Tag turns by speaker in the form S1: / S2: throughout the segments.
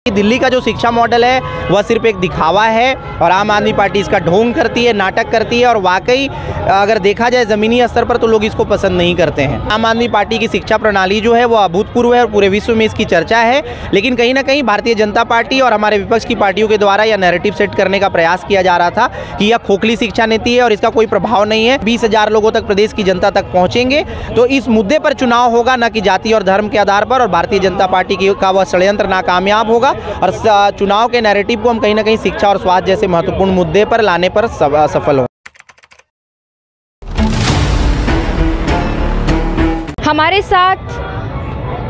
S1: दिल्ली का जो शिक्षा मॉडल है वह सिर्फ एक दिखावा है और आम आदमी पार्टी इसका ढोंग करती है, नाटक करती है और वाकई अगर देखा जाए ज़मीनी स्तर पर तो लोग इसको पसंद नहीं करते हैं। आम आदमी पार्टी की शिक्षा प्रणाली जो है वो अभूतपूर्व है और पूरे विश्व में इसकी चर्चा है, लेकिन कहीं ना कहीं भारतीय जनता पार्टी और हमारे विपक्ष की पार्टियों के द्वारा यह नैरेटिव सेट करने का प्रयास किया जा रहा था कि यह खोखली शिक्षा नीति है और इसका कोई प्रभाव नहीं है। 20,000 लोगों तक प्रदेश की जनता तक पहुँचेंगे तो इस मुद्दे पर चुनाव होगा, न कि जाति और धर्म के आधार पर, और भारतीय जनता पार्टी का वह षड्यंत्र नाकामयाब होगा और चुनाव के नैरेटिव को हम कहीं ना कहीं शिक्षा और स्वास्थ्य जैसे महत्वपूर्ण मुद्दे पर लाने पर सफल हो।
S2: हमारे साथ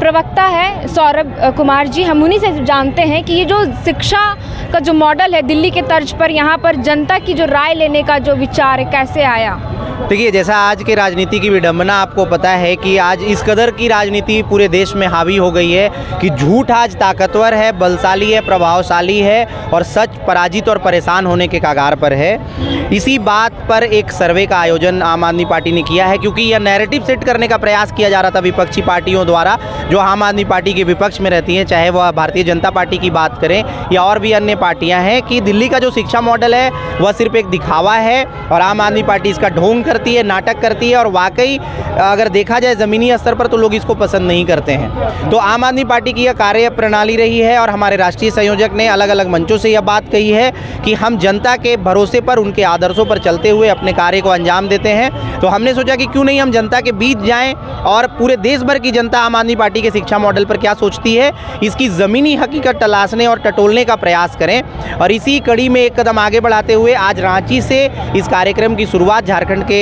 S2: प्रवक्ता है सौरभ कुमार जी, हम उन्हीं से जानते हैं कि ये जो शिक्षा का जो मॉडल है दिल्ली के तर्ज पर, यहाँ पर जनता की जो राय लेने का जो विचार है कैसे आया?
S1: देखिए, जैसा आज के राजनीति की विडंबना आपको पता है कि आज इस कदर की राजनीति पूरे देश में हावी हो गई है कि झूठ आज ताकतवर है, बलशाली है, प्रभावशाली है और सच पराजित और परेशान होने के कगार पर है। इसी बात पर एक सर्वे का आयोजन आम आदमी पार्टी ने किया है, क्योंकि यह नैरेटिव सेट करने का प्रयास किया जा रहा था विपक्षी पार्टियों द्वारा, जो आम आदमी पार्टी के विपक्ष में रहती हैं, चाहे वह भारतीय जनता पार्टी की बात करें या और भी अन्य पार्टियां हैं, कि दिल्ली का जो शिक्षा मॉडल है वह सिर्फ एक दिखावा है और आम आदमी पार्टी इसका ढोंग करती है, नाटक करती है और वाकई अगर देखा जाए ज़मीनी स्तर पर तो लोग इसको पसंद नहीं करते हैं। तो आम आदमी पार्टी की यह कार्य प्रणाली रही है और हमारे राष्ट्रीय संयोजक ने अलग अलग मंचों से यह बात कही है कि हम जनता के भरोसे पर, उनके आदर्शों पर चलते हुए अपने कार्य को अंजाम देते हैं। तो हमने सोचा कि क्यों नहीं हम जनता के बीच जाएं और पूरे देश भर की जनता आम आदमी पार्टी के शिक्षा मॉडल पर क्या सोचती है, इसकी ज़मीनी हकीकत तलाशने और टटोलने का प्रयास करें। और इसी कड़ी में एक कदम आगे बढ़ाते हुए आज रांची से इस कार्यक्रम की शुरुआत झारखंड के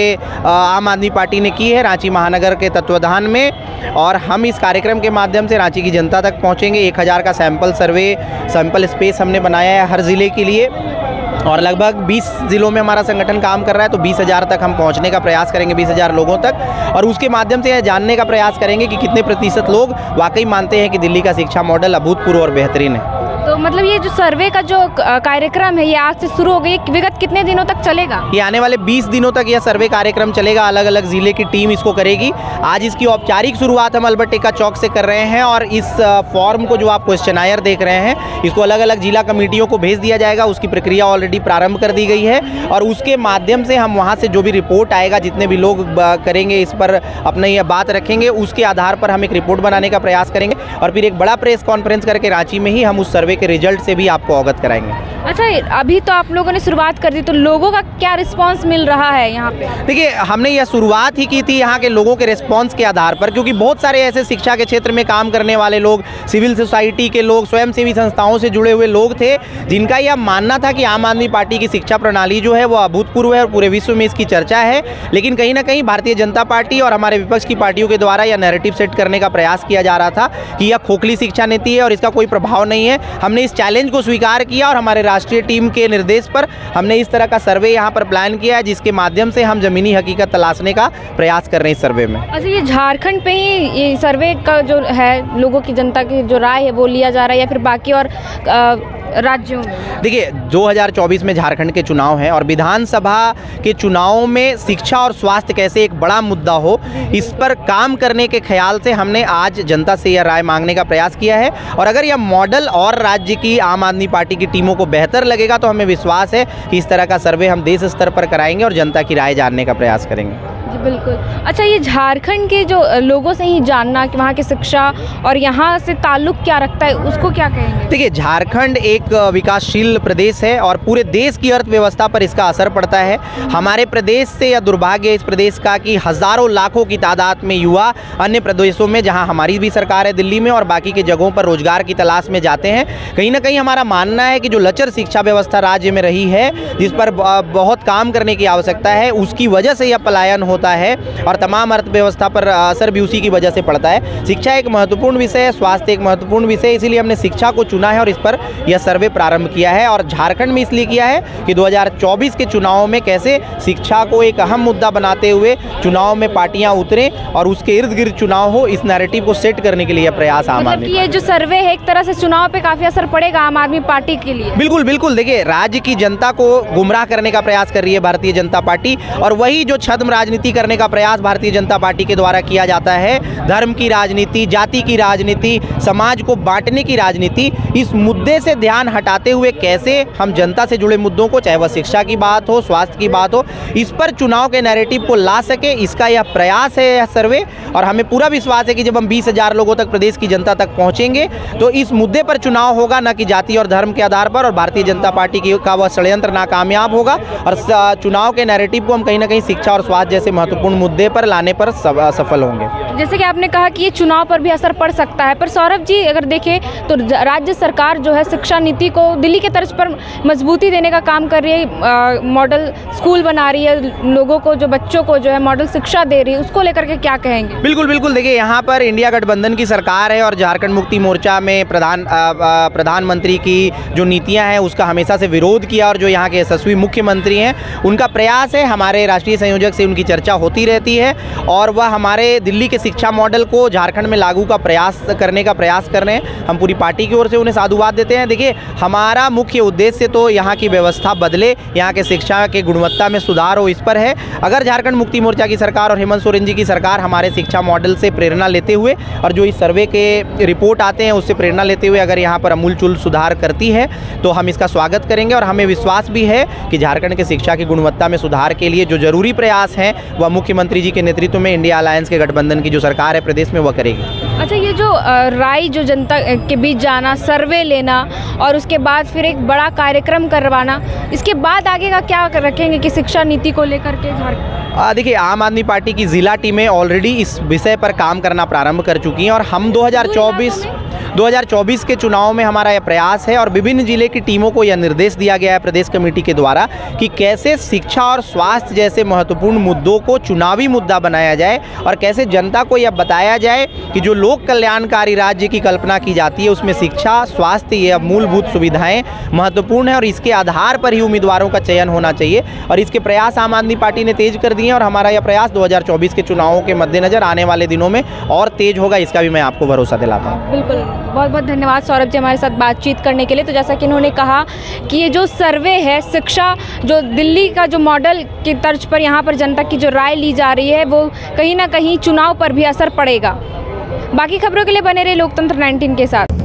S1: आम आदमी पार्टी ने की है, रांची महानगर के तत्वाधान में। और हम इस कार्यक्रम के माध्यम से रांची की जनता तक पहुंचेंगे। 1000 का सैंपल स्पेस हमने बनाया है हर ज़िले के लिए और लगभग 20 ज़िलों में हमारा संगठन काम कर रहा है, तो 20,000 तक हम पहुंचने का प्रयास करेंगे, 20,000 लोगों तक। और उसके माध्यम से यह जानने का प्रयास करेंगे कि कितने प्रतिशत लोग वाकई मानते हैं कि दिल्ली का शिक्षा मॉडल अभूतपूर्व और बेहतरीन है।
S2: तो मतलब ये जो सर्वे का जो कार्यक्रम है ये आज से शुरू हो गई, विगत कितने दिनों तक चलेगा?
S1: ये आने वाले 20 दिनों तक यह सर्वे कार्यक्रम चलेगा, अलग अलग ज़िले की टीम इसको करेगी। आज इसकी औपचारिक शुरुआत हम अल्बर्ट एक्का चौक से कर रहे हैं और इस फॉर्म को जो आप क्वेश्चनायर देख रहे हैं इसको अलग अलग जिला कमेटियों को भेज दिया जाएगा। उसकी प्रक्रिया ऑलरेडी प्रारंभ कर दी गई है और उसके माध्यम से हम वहाँ से जो भी रिपोर्ट आएगा, जितने भी लोग करेंगे इस पर अपनी यह बात रखेंगे, उसके आधार पर हम एक रिपोर्ट बनाने का प्रयास करेंगे और फिर एक बड़ा प्रेस कॉन्फ्रेंस करके रांची में ही हम उस सर्वे के रिजल्ट से भी आपको अवगत कराएंगे।
S2: अच्छा, अभी तो आप लोगों ने शुरुआत कर दी, तो लोगों का क्या रिस्पांस मिल रहा है यहाँ पे?
S1: देखिए, हमने यह शुरुआत ही की थी यहाँ के लोगों के रिस्पांस के आधार पर, क्योंकि बहुत सारे ऐसे शिक्षा के क्षेत्र में काम करने वाले लोग, सिविल सोसाइटी के लोग, स्वयंसेवी संस्थाओं से जुड़े हुए लोग थे, जिनका यह मानना था कि आम आदमी पार्टी की शिक्षा प्रणाली जो है वो अभूतपूर्व है और पूरे विश्व में इसकी चर्चा है, लेकिन कहीं ना कहीं भारतीय जनता पार्टी और हमारे विपक्ष की पार्टियों के द्वारा यह नैरेटिव सेट करने का प्रयास किया जा रहा था कि यह खोखली शिक्षा नीति है और इसका कोई प्रभाव नहीं है। हमने इस चैलेंज को स्वीकार किया और हमारे राष्ट्रीय टीम के निर्देश पर हमने इस तरह का सर्वे यहाँ पर प्लान किया है, जिसके माध्यम से हम ज़मीनी हकीकत तलाशने का प्रयास कर रहे हैं इस सर्वे में।
S2: अच्छा, ये झारखंड पे ही ये सर्वे का जो है लोगों की, जनता की जो राय है वो लिया जा रहा है या फिर बाकी और राज्यों में?
S1: देखिए, 2024 में झारखंड के चुनाव हैं और विधानसभा के चुनावों में शिक्षा और स्वास्थ्य कैसे एक बड़ा मुद्दा हो, इस पर काम करने के ख्याल से हमने आज जनता से यह राय मांगने का प्रयास किया है। और अगर यह मॉडल और राज्य की आम आदमी पार्टी की टीमों को बेहतर लगेगा तो हमें विश्वास है कि इस तरह का सर्वे हम देश स्तर पर कराएंगे और जनता की राय जानने का प्रयास करेंगे।
S2: जी बिल्कुल। अच्छा, ये झारखंड के जो लोगों से ही जानना कि वहाँ की शिक्षा और यहाँ से ताल्लुक़ क्या रखता है, उसको क्या कहेंगे?
S1: देखिए, झारखंड एक विकासशील प्रदेश है और पूरे देश की अर्थव्यवस्था पर इसका असर पड़ता है। हमारे प्रदेश से यह दुर्भाग्य इस प्रदेश का कि हज़ारों लाखों की तादाद में युवा अन्य प्रदेशों में, जहाँ हमारी भी सरकार है दिल्ली में, और बाकी के जगहों पर रोजगार की तलाश में जाते हैं। कहीं ना कहीं हमारा मानना है कि जो लचर शिक्षा व्यवस्था राज्य में रही है, जिस पर बहुत काम करने की आवश्यकता है, उसकी वजह से यह पलायन होता है और तमाम अर्थव्यवस्था पर असर भी उसी की वजह से पड़ता है। शिक्षा एक महत्वपूर्ण विषय है, स्वास्थ्य एक महत्वपूर्ण विषय है, इसीलिए हमने शिक्षा को चुना है और इस पर यह सर्वे प्रारंभ किया है। और झारखंड में इसलिए किया है कि 2024 के चुनाव में कैसे शिक्षा को एक अहम मुद्दा बनाते हुए चुनाव में पार्टियां उतरें और उसके इर्द गिर्द चुनाव हो, इस नैरेटिव को सेट करने के लिए प्रयास आम आदमी।
S2: ये जो सर्वे है एक तरह से चुनाव पे काफी असर पड़ेगा आम आदमी पार्टी के लिए?
S1: बिल्कुल बिल्कुल। देखिए, राज्य की जनता को गुमराह करने का प्रयास कर रही है भारतीय जनता पार्टी और वही जो छद्म राजनीति राजनीति करने का प्रयास भारतीय जनता पार्टी के द्वारा किया जाता है। धर्म की राजनीति, जाति की राजनीति, समाज को बांटने की राजनीति, इस मुद्दे से ध्यान हटाते हुए कैसे हम जनता से जुड़े मुद्दों को, चाहे वह शिक्षा की बात हो, स्वास्थ्य की बात हो, इस पर चुनाव के नैरेटिव को ला सके, इसका यह प्रयास है, यह सर्वे। और हमें पूरा विश्वास है कि जब हम 20,000 लोगों तक, प्रदेश की जनता तक पहुंचेंगे तो इस मुद्दे पर चुनाव होगा, न कि जाति और धर्म के आधार पर, और भारतीय जनता पार्टी का वह षड्यंत्र नाकामयाब होगा और चुनाव के नैरेटिव को हम कहीं ना कहीं शिक्षा और स्वास्थ्य जैसे महत्वपूर्ण मुद्दे पर लाने पर सफल होंगे।
S2: जैसे कि आपने कहा कि ये चुनाव पर भी असर पड़ सकता है, पर सौरभ जी अगर देखें तो राज्य सरकार जो है शिक्षा नीति को दिल्ली के तर्ज पर मजबूती देने का काम कर रही है, मॉडल स्कूल बना रही है, लोगों को, जो बच्चों को जो है मॉडल शिक्षा दे रही है, उसको लेकर के क्या कहेंगे?
S1: बिल्कुल बिल्कुल, देखिए यहाँ पर इंडिया गठबंधन की सरकार है और झारखंड मुक्ति मोर्चा में प्रधानमंत्री की जो नीतियाँ हैं उसका हमेशा से विरोध किया, और जो यहाँ के यशस्वी मुख्यमंत्री हैं उनका प्रयास है, हमारे राष्ट्रीय संयोजक से उनकी चर्चा होती रहती है और वह हमारे दिल्ली के शिक्षा मॉडल को झारखंड में लागू करने का प्रयास कर रहे हैं। हम पूरी पार्टी की ओर से उन्हें साधुवाद देते हैं। देखिए, हमारा मुख्य उद्देश्य तो यहाँ की व्यवस्था बदले, यहाँ के शिक्षा के गुणवत्ता में सुधार हो, इस पर है। अगर झारखंड मुक्ति मोर्चा की सरकार और हेमंत सोरेन जी की सरकार हमारे शिक्षा मॉडल से प्रेरणा लेते हुए और जो इस सर्वे के रिपोर्ट आते हैं उससे प्रेरणा लेते हुए अगर यहाँ पर अमूलचूल सुधार करती है तो हम इसका स्वागत करेंगे, और हमें विश्वास भी है कि झारखंड के शिक्षा की गुणवत्ता में सुधार के लिए जो जरूरी प्रयास हैं वह मुख्यमंत्री जी के नेतृत्व में इंडिया अलायंस के गठबंधन की जो सरकार है प्रदेश में वह करेगी।
S2: अच्छा, ये जो राय जो जनता के बीच जाना, सर्वे लेना और उसके बाद फिर एक बड़ा कार्यक्रम करवाना, इसके बाद आगे का क्या रखेंगे कि शिक्षा नीति को लेकर के झारखंड?
S1: देखिए, आम आदमी पार्टी की जिला टीमें ऑलरेडी इस विषय पर काम करना प्रारंभ कर चुकी हैं और हम 2024 के चुनाव में हमारा यह प्रयास है और विभिन्न जिले की टीमों को यह निर्देश दिया गया है प्रदेश कमेटी के द्वारा कि कैसे शिक्षा और स्वास्थ्य जैसे महत्वपूर्ण मुद्दों को चुनावी मुद्दा बनाया जाए और कैसे जनता को यह बताया जाए कि जो लोक कल्याणकारी राज्य की कल्पना की जाती है उसमें शिक्षा, स्वास्थ्य, ये मूलभूत सुविधाएं महत्वपूर्ण है और इसके आधार पर ही उम्मीदवारों का चयन होना चाहिए। और इसके प्रयास आम आदमी पार्टी ने तेज कर दिए हैं और हमारा यह प्रयास 2024 के चुनावों के मद्देनजर आने वाले दिनों में और तेज होगा, इसका भी मैं आपको भरोसा दिलाता हूँ।
S2: बिल्कुल, बहुत बहुत धन्यवाद सौरभ जी हमारे साथ बातचीत करने के लिए। तो जैसा कि इन्होंने कहा कि ये जो सर्वे है, शिक्षा जो दिल्ली का जो मॉडल की तर्ज पर यहाँ पर जनता की जो राय ली जा रही है वो कहीं ना कहीं चुनाव पर भी असर पड़ेगा। बाकी खबरों के लिए बने रहे लोकतंत्र 19 के साथ।